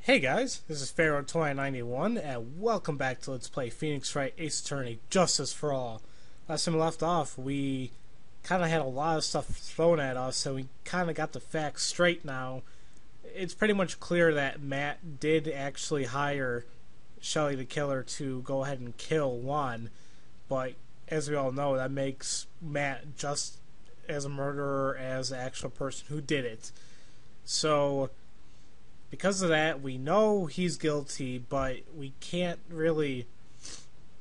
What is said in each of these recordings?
Hey guys, this is Pharaoh 2091 and welcome back to Let's Play Phoenix Wright Ace Attorney Justice for All. Last time we left off, we kind of had a lot of stuff thrown at us, so we kind of got the facts straight now. It's pretty much clear that Matt did actually hire Shelly the killer to go ahead and kill Juan, but as we all know, that makes Matt just as a murderer as the actual person who did it. So because of that, we know he's guilty, but we can't really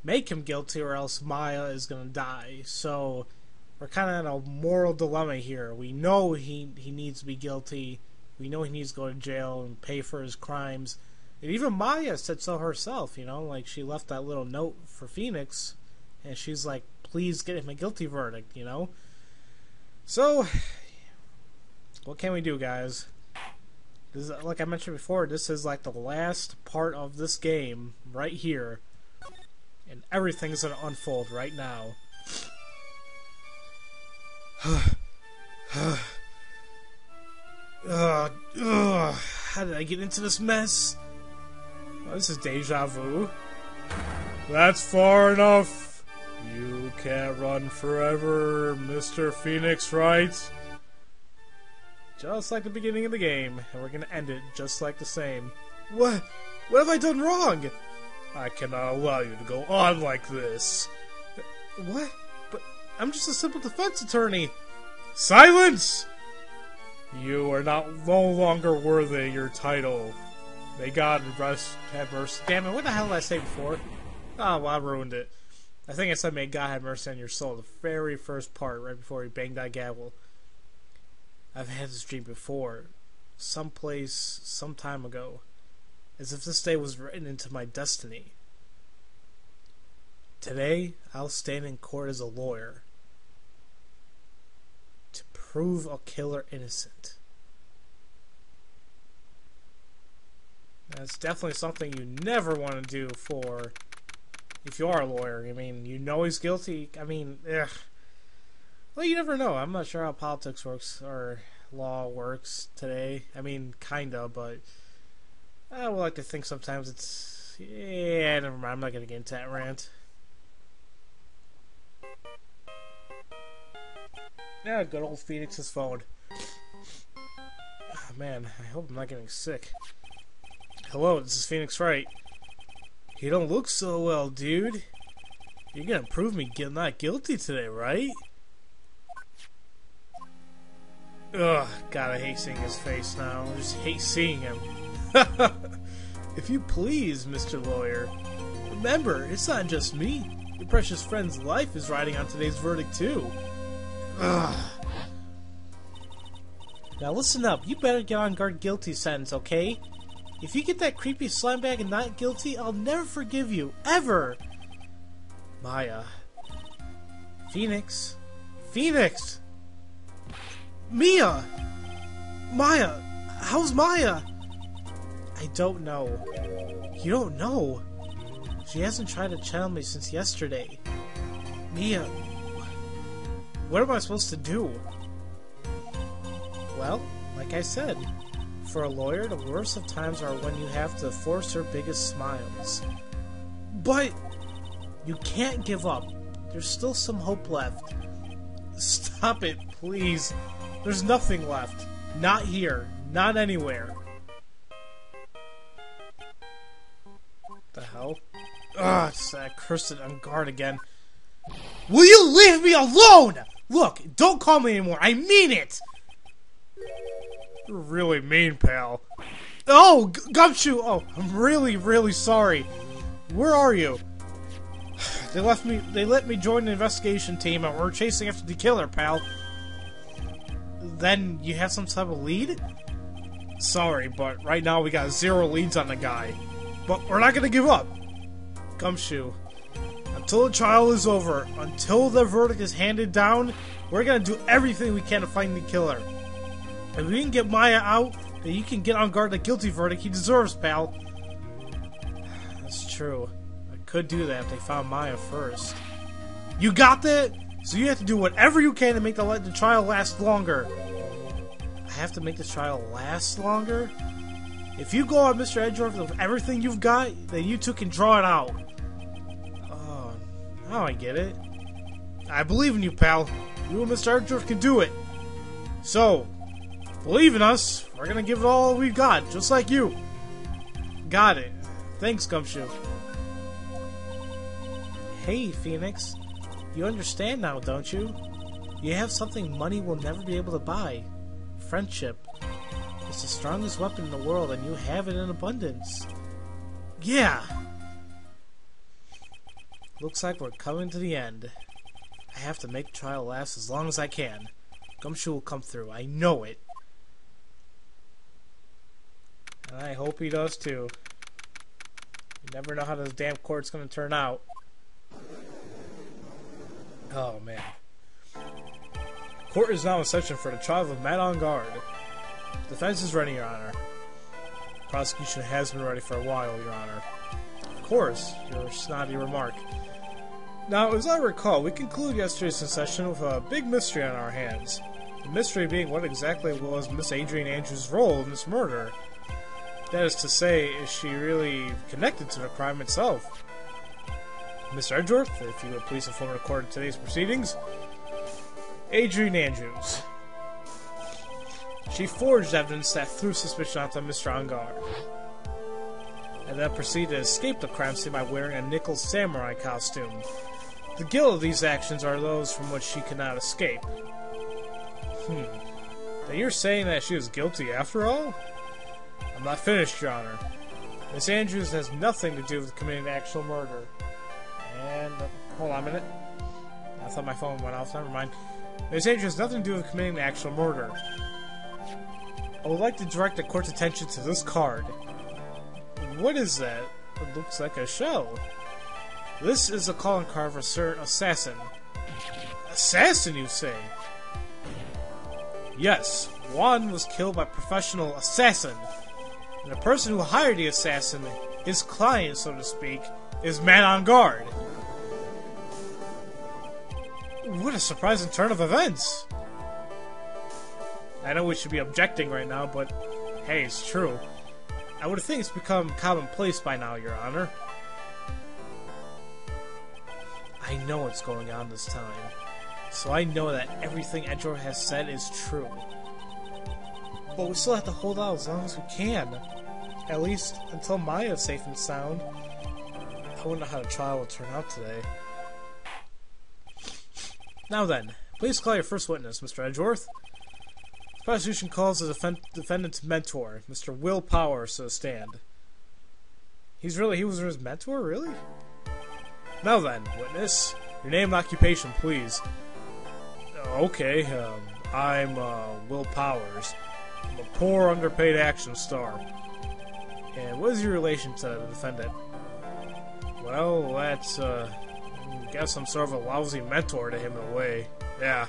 make him guilty or else Maya is going to die. So we're kind of in a moral dilemma here. We know he needs to be guilty. We know he needs to go to jail and pay for his crimes. And even Maya said so herself, you know, like she left that little note for Phoenix and she's like, please get him a guilty verdict, you know. So what can we do, guys? This is, like I mentioned before, this is like the last part of this game right here, and everything's gonna unfold right now. How did I get into this mess? Oh, this is deja vu. That's far enough. You can't run forever, Mr. Phoenix Wright. Just like the beginning of the game, and we're gonna end it just like the same. What have I done wrong? I cannot allow you to go on like this. What? But I'm just a simple defense attorney. Silence! You are no longer worthy your title. May God have mercy. Damn it, what the hell did I say before? Oh, well, I ruined it. I think I said may God have mercy on your soul, the very first part, right before he banged that gavel. I've had this dream before, someplace, some time ago, as if this day was written into my destiny. Today, I'll stand in court as a lawyer to prove a killer innocent. That's definitely something you never want to do for, if you are a lawyer. I mean, you know he's guilty. I mean, ugh. Well, you never know. I'm not sure how politics works or law works today. I mean, kinda, but I would like to think sometimes it's... Yeah, never mind. I'm not going to get into that rant. Yeah, good old Phoenix's phone. Oh, man, I hope I'm not getting sick. Hello, this is Phoenix Wright. You don't look so well, dude. You're going to prove me not guilty today, right? Ugh, God, I hate seeing his face now. I just hate seeing him. If you please, Mr. Lawyer, remember, it's not just me. Your precious friend's life is riding on today's verdict, too. Ugh. Now listen up. You better get on guard guilty sentence, okay? If you get that creepy slime bag and not guilty, I'll never forgive you. Ever! Maya. Phoenix. Phoenix! Mia! Maya! How's Maya? I don't know. You don't know? She hasn't tried to channel me since yesterday. Mia, what am I supposed to do? Well, like I said, for a lawyer, the worst of times are when you have to force her biggest smiles. But you can't give up. There's still some hope left. Stop it, please. There's nothing left. Not here. Not anywhere. What the hell? Ugh, it's that cursed on guard again. Will you leave me alone? Look, don't call me anymore. I mean it. You're really mean, pal. Oh, Gumshoe. Oh, I'm really, really sorry. Where are you? They let me join the investigation team and we're chasing after the killer, pal. Then you have some type of lead? Sorry, but right now we got 0 leads on the guy. But we're not gonna give up. Gumshoe. Until the trial is over, until the verdict is handed down, we're gonna do everything we can to find the killer. If we can get Maya out, then you can get on guard the guilty verdict he deserves, pal. That's true. I could do that if they found Maya first. You got that? So you have to do whatever you can to make the trial last longer. I have to make the trial last longer? If you go on Mr. Edgeworth with everything you've got, then you two can draw it out. Oh, now I get it. I believe in you, pal. You and Mr. Edgeworth can do it. So, believe in us. We're gonna give it all we've got, just like you. Got it. Thanks, Gumshoe. Hey, Phoenix. You understand now, don't you? You have something money will never be able to buy. Friendship. It's the strongest weapon in the world, and you have it in abundance. Yeah! Looks like we're coming to the end. I have to make the trial last as long as I can. Gumshoe will come through. I know it. And I hope he does too. You never know how this damn court's gonna turn out. Oh man. Court is now in session for the trial of Matt on guard. Defense is ready, Your Honor. Prosecution has been ready for a while, Your Honor. Of course, your snotty remark. Now, as I recall, we concluded yesterday's session with a big mystery on our hands. The mystery being what exactly was Miss Adrienne Andrews' role in this murder. That is to say, is she really connected to the crime itself? Mr. Edgeworth, if you would please inform the court of today's proceedings. Adrienne Andrews. She forged evidence that threw suspicion onto Mr. Ongar, and then proceeded to escape the crime scene by wearing a nickel samurai costume. The guilt of these actions are those from which she could not escape. Then you're saying that she was guilty after all? I'm not finished, Your Honor. Miss Andrews has nothing to do with committing the actual murder. And, hold on a minute. I thought my phone went off, never mind. Miss Andrews has nothing to do with committing the actual murder. I would like to direct the court's attention to this card. What is that? It looks like a shell. This is a calling card for a certain assassin. Assassin, you say? Yes, Juan was killed by a professional assassin. And the person who hired the assassin, his client, so to speak, is man on guard. What a surprising turn of events! I know we should be objecting right now, but hey, it's true. I would think it's become commonplace by now, Your Honor. I know what's going on this time, so I know that everything Edgeworth has said is true. But we still have to hold out as long as we can. At least until Maya's safe and sound. I wonder how the trial will turn out today. Now then, please call your first witness, Mr. Edgeworth. The prosecution calls the defendant's mentor, Mr. Will Powers, to the stand. He was his mentor, really? Now then, witness, your name and occupation, please. Okay, I'm Will Powers. I'm a poor, underpaid action star. And what is your relation to the defendant? Well, that's, I guess I'm sort of a lousy mentor to him in a way. Yeah.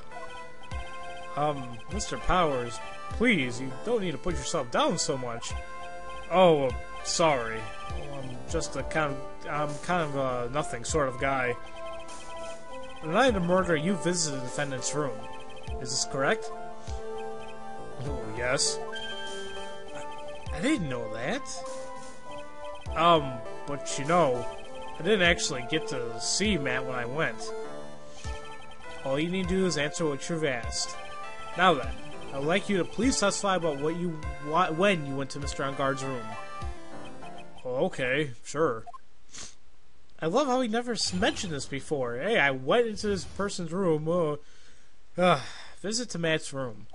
Mr. Powers, please, you don't need to put yourself down so much. Oh, sorry. I'm kind of a nothing sort of guy. The night of the murder, you visited the defendant's room. Is this correct? Oh, yes. I didn't know that. But you know, I didn't actually get to see Matt when I went. All you need to do is answer what you've asked. Now then, I would like you to please testify about when you went to Mr. Onguard's room. Oh, okay, sure. I love how he never mentioned this before. Hey, I went into this person's room. Visit to Matt's room.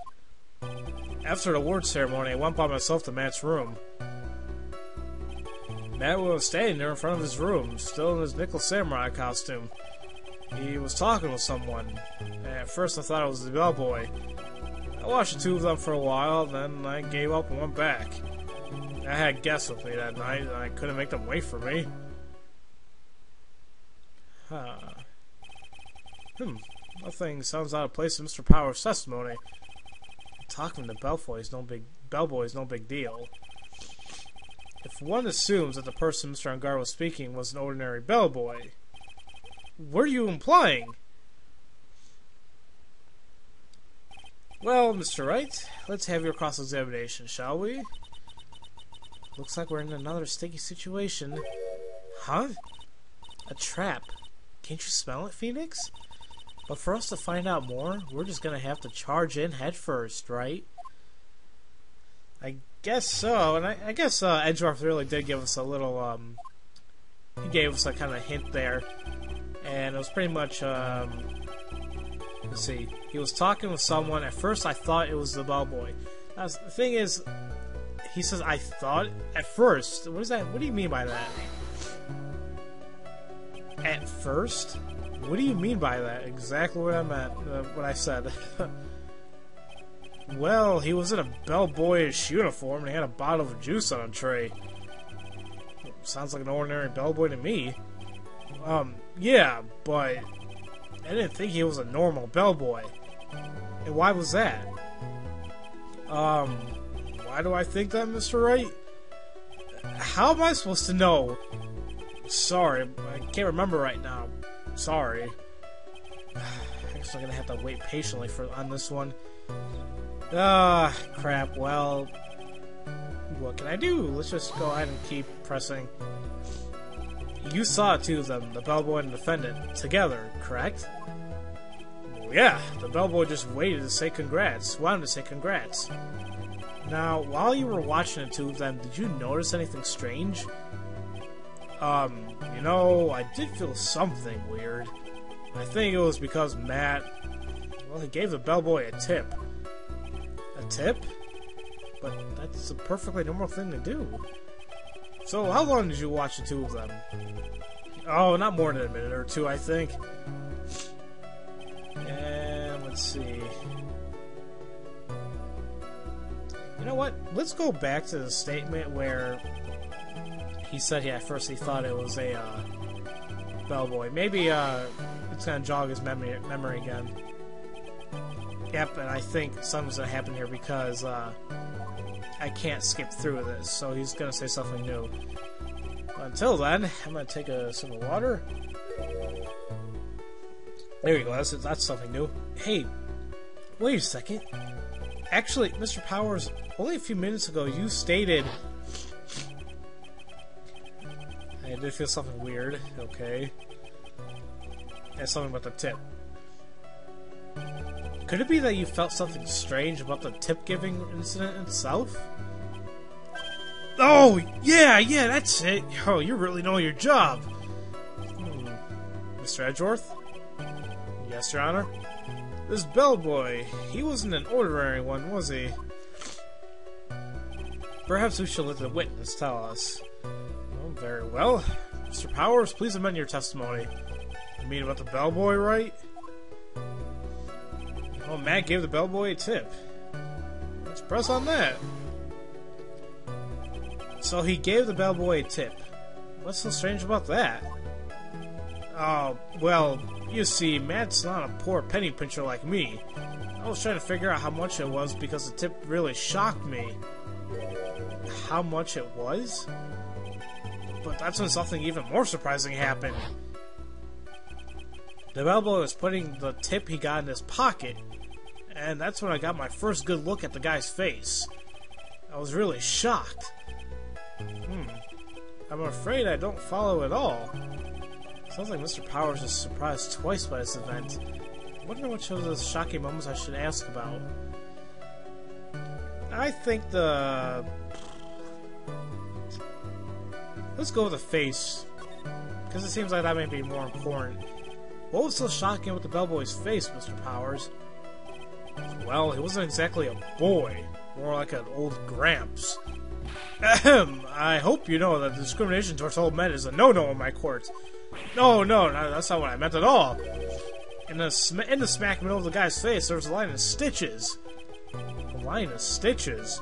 After the award ceremony, I went by myself to Matt's room. Matt was standing there in front of his room, still in his nickel samurai costume. He was talking with someone. At first I thought it was the bellboy. I watched the two of them for a while, then I gave up and went back. I had guests with me that night, and I couldn't make them wait for me. Nothing sounds out of place in Mr. Powers' testimony. Talking to bellboy is no big deal. If one assumes that the person Mr. Ongar was speaking was an ordinary bellboy, what are you implying? Well, Mr. Wright, let's have your cross-examination, shall we? Looks like we're in another sticky situation. Huh? A trap. Can't you smell it, Phoenix? But for us to find out more, we're just gonna have to charge in head first, right? I guess so, and I guess Edgeworth really did give us a little, he gave us a kind of hint there, and it was pretty much, let's see, he was talking with someone. At first I thought it was the bellboy. The thing is, he says, I thought, at first, what is that, what do you mean by that? At first? What do you mean by that? Exactly what I meant, what I said. Well, he was in a bellboyish uniform and he had a bottle of juice on a tray. Sounds like an ordinary bellboy to me. Yeah, but I didn't think he was a normal bellboy. And why was that? Why do I think that, Mr. Wright? How am I supposed to know? Sorry, I can't remember right now. Sorry. I guess I'm gonna have to wait patiently on this one. Crap. Well, what can I do? Let's just go ahead and keep pressing. You saw two of them, the bellboy and the defendant, together, correct? Well, yeah, the bellboy just waited to say congrats. Wanted to say congrats. Now, while you were watching the two of them, did you notice anything strange? You know, I did feel something weird. I think it was because Matt, well, he gave the bellboy a tip. A tip? But that's a perfectly normal thing to do. So, how long did you watch the two of them? Oh, not more than a minute or two, I think. And let's see. You know what? Let's go back to the statement where he said, yeah, at first he thought it was a bellboy. Maybe it's gonna jog his memory again. Yep, and I think something's gonna happen here because I can't skip through this, so he's gonna say something new. But until then, I'm gonna take a sip of water. There you go. That's something new. Hey, wait a second. Actually, Mr. Powers, only a few minutes ago you stated. I did feel something weird. Okay. And something about the tip. Could it be that you felt something strange about the tip-giving incident itself? Oh, yeah, that's it. Oh, you really know your job. Mr. Edgeworth? Yes, Your Honor? This bellboy, he wasn't an ordinary one, was he? Perhaps we should let the witness tell us. Oh, very well. Mr. Powers, please amend your testimony. You mean about the bellboy, right? Oh, Matt gave the bellboy a tip. Let's press on that. So he gave the bellboy a tip. What's so strange about that? Oh, well, you see, Matt's not a poor penny pincher like me. I was trying to figure out how much it was because the tip really shocked me. How much it was? But that's when something even more surprising happened. The bellboy was putting the tip he got in his pocket, and that's when I got my first good look at the guy's face. I was really shocked. I'm afraid I don't follow at all. Sounds like Mr. Powers is surprised twice by this event. I wonder which of those shocking moments I should ask about. I think the... Let's go with the face, because it seems like that may be more important. What was so shocking with the bellboy's face, Mr. Powers? Well, he wasn't exactly a boy, more like an old gramps. I hope you know that discrimination towards old men is a no-no in my court. No, that's not what I meant at all. In the smack middle of the guy's face, there was a line of stitches. A line of stitches?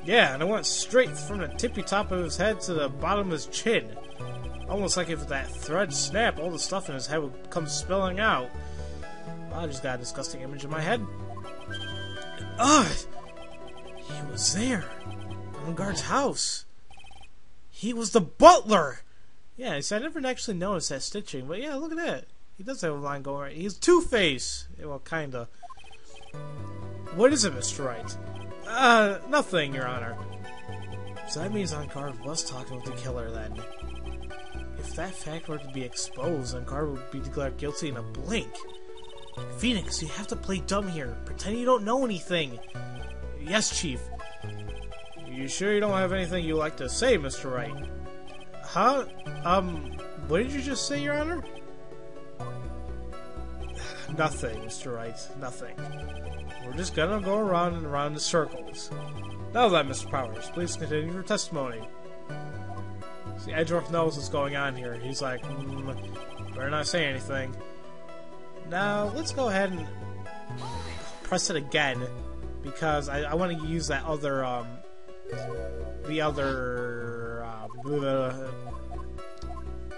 Yeah, and it went straight from the tippy top of his head to the bottom of his chin. Almost like if that thread snapped, all the stuff in his head would come spilling out. I just got a disgusting image in my head. Ugh! He was there. On guard's house. He was the butler! Yeah, so I never actually noticed that stitching, but yeah, look at that. He does have a line going right. He's Two-Face! Well, kinda. What is it, Mr. Wright? Nothing, Your Honor. So that means Guard was talking with the killer then. If that fact were to be exposed, Guard would be declared guilty in a blink. Phoenix, you have to play dumb here. Pretend you don't know anything. Yes, Chief. You sure you don't have anything you'd like to say, Mr. Wright? Huh? What did you just say, Your Honor? Nothing, Mr. Wright. Nothing. We're just gonna go around and around in circles. Now then, Mr. Powers, please continue your testimony. See, Edgeworth knows what's going on here. He's like, better not say anything. Now, let's go ahead and press it again, because I want to use that other,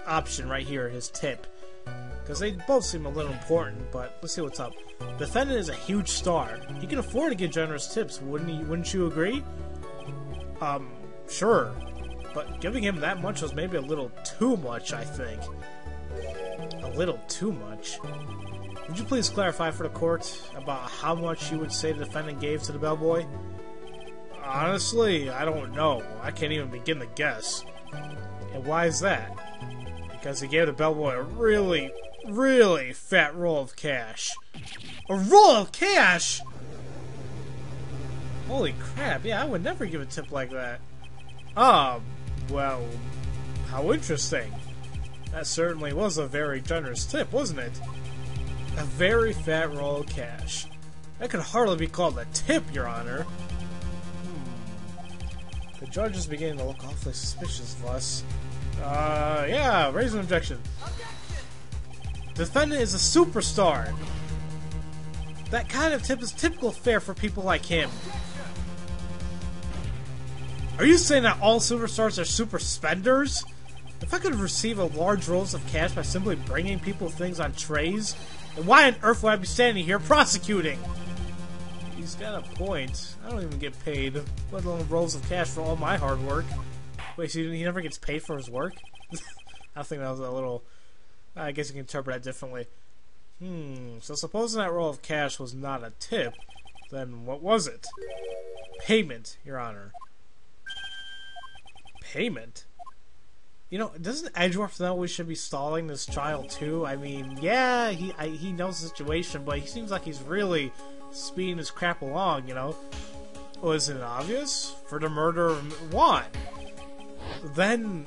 option right here, his tip. Because they both seem a little important, but let's see what's up. The defendant is a huge star. He can afford to give generous tips, wouldn't you agree? Sure. But giving him that much was maybe a little too much, I think. A little too much. Would you please clarify for the court about how much you would say the defendant gave to the bellboy? Honestly, I don't know. I can't even begin to guess. And why is that? Because he gave the bellboy a really, really fat roll of cash. A roll of cash?! Holy crap, yeah, I would never give a tip like that. Well, how interesting. That certainly was a very generous tip, wasn't it? A very fat roll of cash. That could hardly be called a tip, Your Honor. The judge is beginning to look awfully suspicious of us. Yeah, raise an objection. The defendant is a superstar. That kind of tip is typical fare for people like him. Are you saying that all superstars are super spenders? If I could receive a large rolls of cash by simply bringing people things on trays, then why on earth would I be standing here prosecuting? He's got a point. I don't even get paid, let alone rolls of cash for all my hard work. Wait, so he never gets paid for his work? I think that was a little... I guess you can interpret that differently. So supposing that roll of cash was not a tip, then what was it? Payment, Your Honor. Payment? You know, doesn't Edgeworth know we should be stalling this child too? I mean, yeah, he knows the situation, but he seems like he's really speeding his crap along, you know? Was it obvious? For the murder of Juan. Then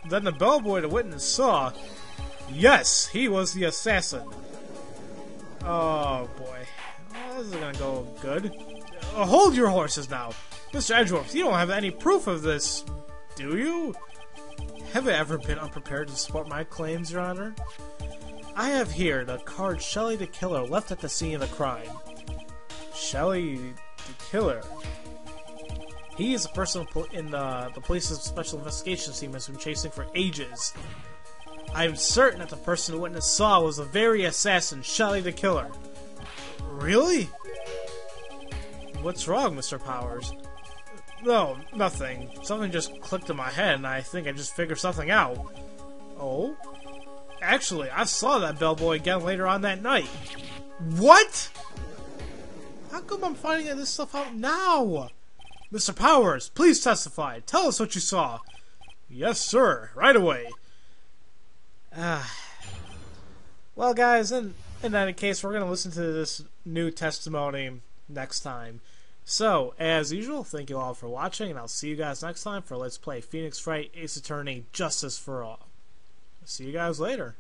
the bellboy the witness saw, yes, he was the assassin. Oh boy, this isn't gonna go good. Hold your horses now, Mr. Edgeworth. You don't have any proof of this, do you? Have I ever been unprepared to support my claims, Your Honor? I have here the card Shelly the killer left at the scene of the crime. Shelly the killer. He is a person in the police's special investigations team has been chasing for ages. I am certain that the person the witness saw was the very assassin, Shelly the killer. Really? What's wrong, Mr. Powers? No, nothing. Something just clicked in my head, and I think I just figured something out. Oh? Actually, I saw that bellboy again later on that night. What? How come I'm finding this stuff out now? Mr. Powers, please testify. Tell us what you saw. Yes, sir. Right away. Well, guys, in any case, we're going to listen to this new testimony next time. So, as usual, thank you all for watching, and I'll see you guys next time for Let's Play Phoenix Wright Ace Attorney Justice for All. See you guys later.